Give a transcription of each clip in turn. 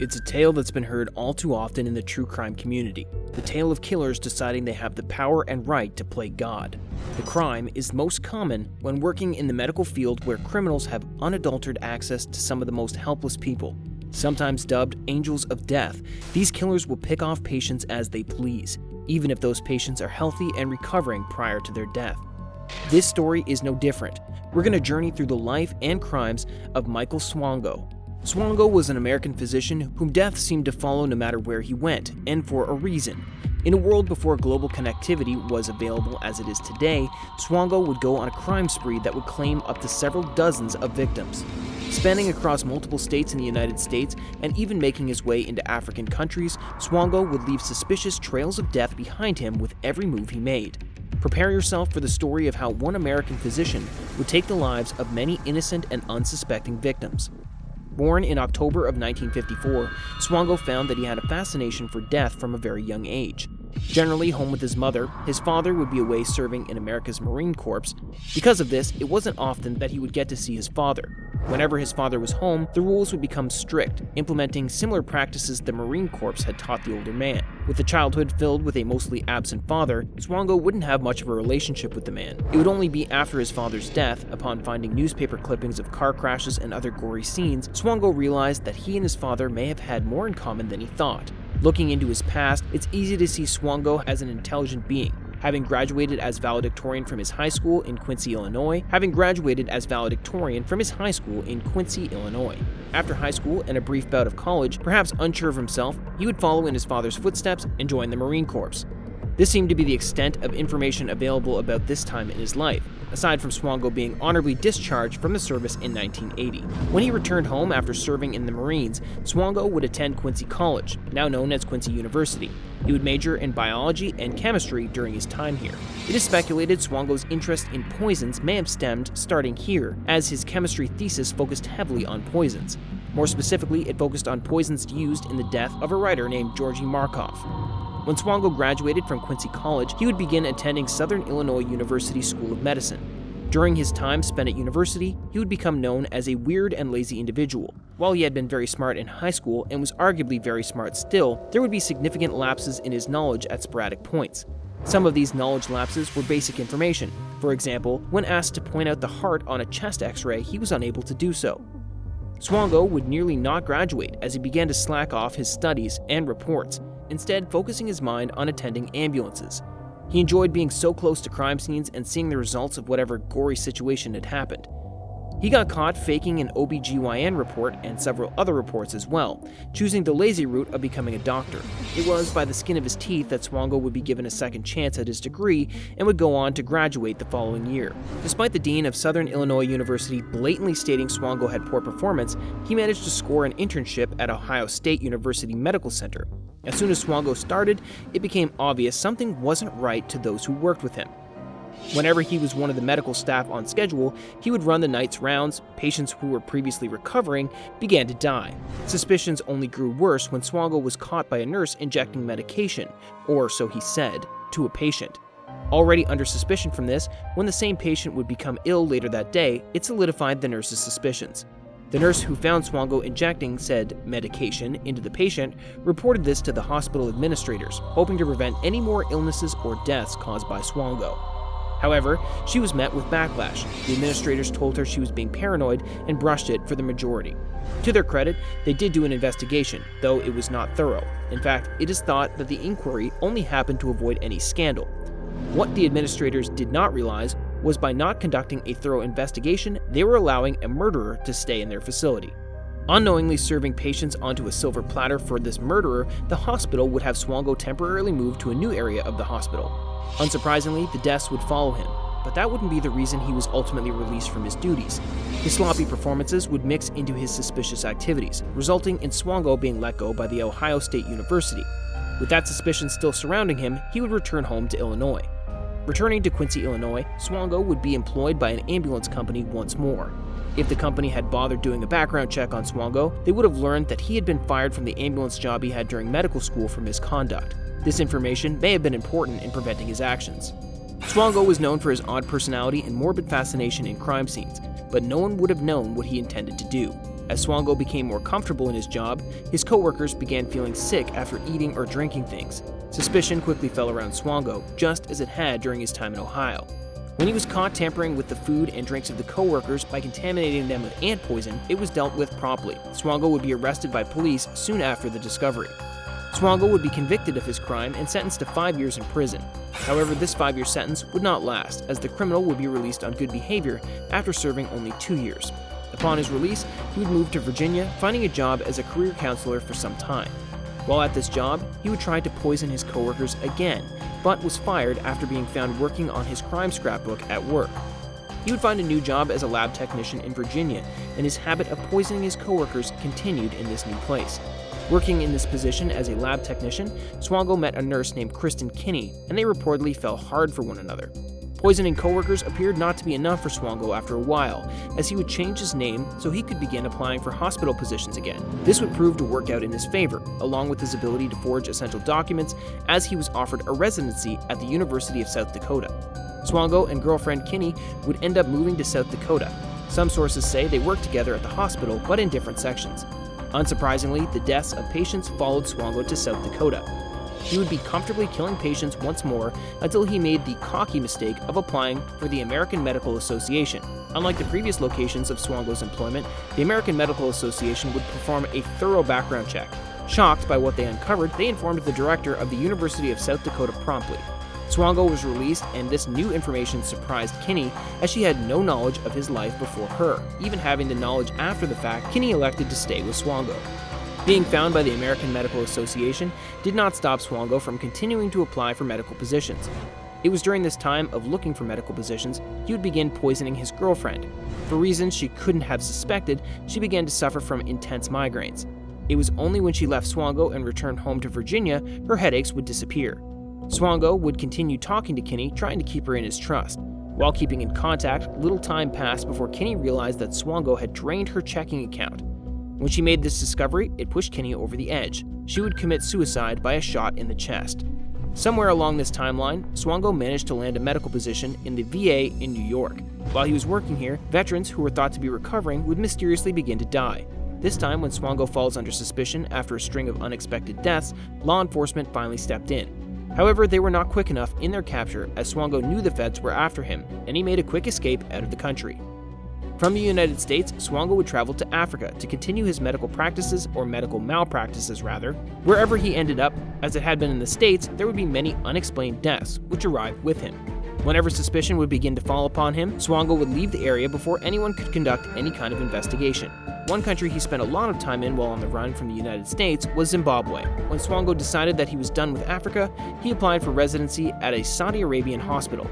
It's a tale that's been heard all too often in the true crime community. The tale of killers deciding they have the power and right to play God. The crime is most common when working in the medical field, where criminals have unadulterated access to some of the most helpless people. Sometimes dubbed angels of death, these killers will pick off patients as they please, even if those patients are healthy and recovering prior to their death. This story is no different. We're going to journey through the life and crimes of Michael Swango. Swango was an American physician whom death seemed to follow no matter where he went, and for a reason. In a world before global connectivity was available as it is today, Swango would go on a crime spree that would claim up to several dozens of victims. Spanning across multiple states in the United States and even making his way into African countries, Swango would leave suspicious trails of death behind him with every move he made. Prepare yourself for the story of how one American physician would take the lives of many innocent and unsuspecting victims. Born in October of 1954, Swango found that he had a fascination for death from a very young age. Generally home with his mother, his father would be away serving in America's Marine Corps. Because of this, it wasn't often that he would get to see his father. Whenever his father was home, the rules would become strict, implementing similar practices the Marine Corps had taught the older man. With a childhood filled with a mostly absent father, Swango wouldn't have much of a relationship with the man. It would only be after his father's death, upon finding newspaper clippings of car crashes and other gory scenes, Swango realized that he and his father may have had more in common than he thought. Looking into his past, it's easy to see Swango as an intelligent being. Having graduated as valedictorian from his high school in Quincy, Illinois. After high school and a brief bout of college, perhaps unsure of himself, he would follow in his father's footsteps and join the Marine Corps. This seemed to be the extent of information available about this time in his life, aside from Swango being honorably discharged from the service in 1980. When he returned home after serving in the Marines, Swango would attend Quincy College, now known as Quincy University. He would major in biology and chemistry during his time here. It is speculated Swango's interest in poisons may have stemmed starting here, as his chemistry thesis focused heavily on poisons. More specifically, it focused on poisons used in the death of a writer named Georgy Markov. When Swango graduated from Quincy College, he would begin attending Southern Illinois University School of Medicine. During his time spent at university, he would become known as a weird and lazy individual. While he had been very smart in high school and was arguably very smart still, there would be significant lapses in his knowledge at sporadic points. Some of these knowledge lapses were basic information. For example, when asked to point out the heart on a chest x-ray, he was unable to do so. Swango would nearly not graduate as he began to slack off his studies and reports, instead focusing his mind on attending ambulances. He enjoyed being so close to crime scenes and seeing the results of whatever gory situation had happened. He got caught faking an OBGYN report and several other reports as well, choosing the lazy route of becoming a doctor. It was by the skin of his teeth that Swango would be given a second chance at his degree and would go on to graduate the following year. Despite the dean of Southern Illinois University blatantly stating Swango had poor performance, he managed to score an internship at Ohio State University Medical Center. As soon as Swango started, it became obvious something wasn't right to those who worked with him. Whenever he was one of the medical staff on schedule, he would run the night's rounds. Patients who were previously recovering began to die. Suspicions only grew worse when Swango was caught by a nurse injecting medication, or so he said, to a patient. Already under suspicion from this, when the same patient would become ill later that day, it solidified the nurse's suspicions. The nurse who found Swango injecting said medication into the patient reported this to the hospital administrators, hoping to prevent any more illnesses or deaths caused by Swango. However, she was met with backlash. The administrators told her she was being paranoid and brushed it for the majority. To their credit, they did do an investigation, though it was not thorough. In fact, it is thought that the inquiry only happened to avoid any scandal. What the administrators did not realize was by not conducting a thorough investigation, they were allowing a murderer to stay in their facility. Unknowingly serving patients onto a silver platter for this murderer, the hospital would have Swango temporarily moved to a new area of the hospital. Unsurprisingly, the deaths would follow him, but that wouldn't be the reason he was ultimately released from his duties. His sloppy performances would mix into his suspicious activities, resulting in Swango being let go by the Ohio State University. With that suspicion still surrounding him, he would return home to Illinois. Returning to Quincy, Illinois, Swango would be employed by an ambulance company once more. If the company had bothered doing a background check on Swango, they would have learned that he had been fired from the ambulance job he had during medical school for misconduct. This information may have been important in preventing his actions. Swango was known for his odd personality and morbid fascination in crime scenes, but no one would have known what he intended to do. As Swango became more comfortable in his job, his coworkers began feeling sick after eating or drinking things. Suspicion quickly fell around Swango, just as it had during his time in Ohio. When he was caught tampering with the food and drinks of the coworkers by contaminating them with ant poison, it was dealt with promptly. Swango would be arrested by police soon after the discovery. Swango would be convicted of his crime and sentenced to 5 years in prison. However, this 5-year sentence would not last, as the criminal would be released on good behavior after serving only 2 years. Upon his release, he would move to Virginia, finding a job as a career counselor for some time. While at this job, he would try to poison his coworkers again, but was fired after being found working on his crime scrapbook at work. He would find a new job as a lab technician in Virginia, and his habit of poisoning his coworkers continued in this new place. Working in this position as a lab technician, Swango met a nurse named Kristen Kinney, and they reportedly fell hard for one another. Poisoning coworkers appeared not to be enough for Swango after a while, as he would change his name so he could begin applying for hospital positions again. This would prove to work out in his favor, along with his ability to forge essential documents, as he was offered a residency at the University of South Dakota. Swango and girlfriend Kinney would end up moving to South Dakota. Some sources say they worked together at the hospital, but in different sections. Unsurprisingly, the deaths of patients followed Swango to South Dakota. He would be comfortably killing patients once more until he made the cocky mistake of applying for the American Medical Association. Unlike the previous locations of Swango's employment, the American Medical Association would perform a thorough background check. Shocked by what they uncovered, they informed the director of the University of South Dakota promptly. Swango was released, and this new information surprised Kinney, as she had no knowledge of his life before her. Even having the knowledge after the fact, Kinney elected to stay with Swango. Being found by the American Medical Association did not stop Swango from continuing to apply for medical positions. It was during this time of looking for medical positions, he would begin poisoning his girlfriend. For reasons she couldn't have suspected, she began to suffer from intense migraines. It was only when she left Swango and returned home to Virginia, her headaches would disappear. Swango would continue talking to Kinney, trying to keep her in his trust. While keeping in contact, little time passed before Kinney realized that Swango had drained her checking account. When she made this discovery, it pushed Kinney over the edge. She would commit suicide by a shot in the chest. Somewhere along this timeline, Swango managed to land a medical position in the VA in New York. While he was working here, veterans who were thought to be recovering would mysteriously begin to die. This time, when Swango falls under suspicion after a string of unexpected deaths, law enforcement finally stepped in. However, they were not quick enough in their capture, as Swango knew the feds were after him, and he made a quick escape out of the country. From the United States, Swango would travel to Africa to continue his medical practices, or medical malpractices rather. Wherever he ended up, as it had been in the States, there would be many unexplained deaths, which arrived with him. Whenever suspicion would begin to fall upon him, Swango would leave the area before anyone could conduct any kind of investigation. One country he spent a lot of time in while on the run from the United States was Zimbabwe. When Swango decided that he was done with Africa, he applied for residency at a Saudi Arabian hospital.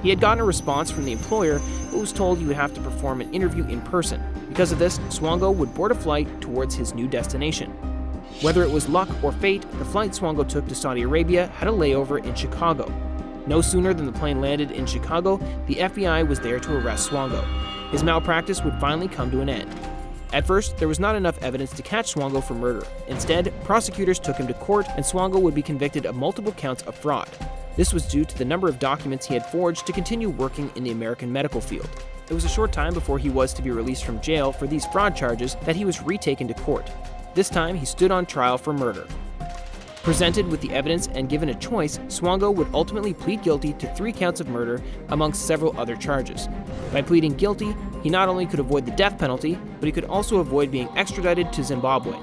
He had gotten a response from the employer, but was told he would have to perform an interview in person. Because of this, Swango would board a flight towards his new destination. Whether it was luck or fate, the flight Swango took to Saudi Arabia had a layover in Chicago. No sooner than the plane landed in Chicago, the FBI was there to arrest Swango. His malpractice would finally come to an end. At first, there was not enough evidence to catch Swango for murder. Instead, prosecutors took him to court, and Swango would be convicted of multiple counts of fraud. This was due to the number of documents he had forged to continue working in the American medical field. It was a short time before he was to be released from jail for these fraud charges that he was retaken to court. This time, he stood on trial for murder. Presented with the evidence and given a choice, Swango would ultimately plead guilty to 3 counts of murder amongst several other charges. By pleading guilty, he not only could avoid the death penalty, but he could also avoid being extradited to Zimbabwe.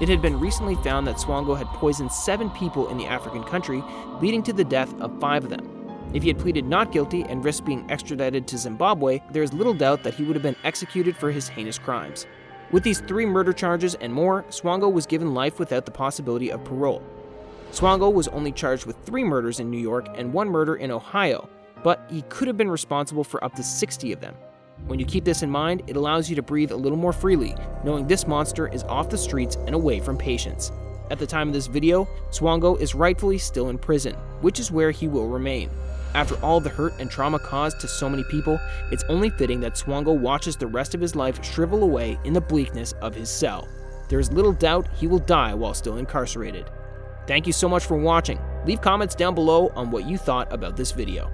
It had been recently found that Swango had poisoned 7 people in the African country, leading to the death of 5 of them. If he had pleaded not guilty and risked being extradited to Zimbabwe, there is little doubt that he would have been executed for his heinous crimes. With these 3 murder charges and more, Swango was given life without the possibility of parole. Swango was only charged with 3 murders in New York and 1 murder in Ohio, but he could have been responsible for up to 60 of them. When you keep this in mind, it allows you to breathe a little more freely, knowing this monster is off the streets and away from patients. At the time of this video, Swango is rightfully still in prison, which is where he will remain. After all the hurt and trauma caused to so many people, it's only fitting that Swango watches the rest of his life shrivel away in the bleakness of his cell. There is little doubt he will die while still incarcerated. Thank you so much for watching. Leave comments down below on what you thought about this video.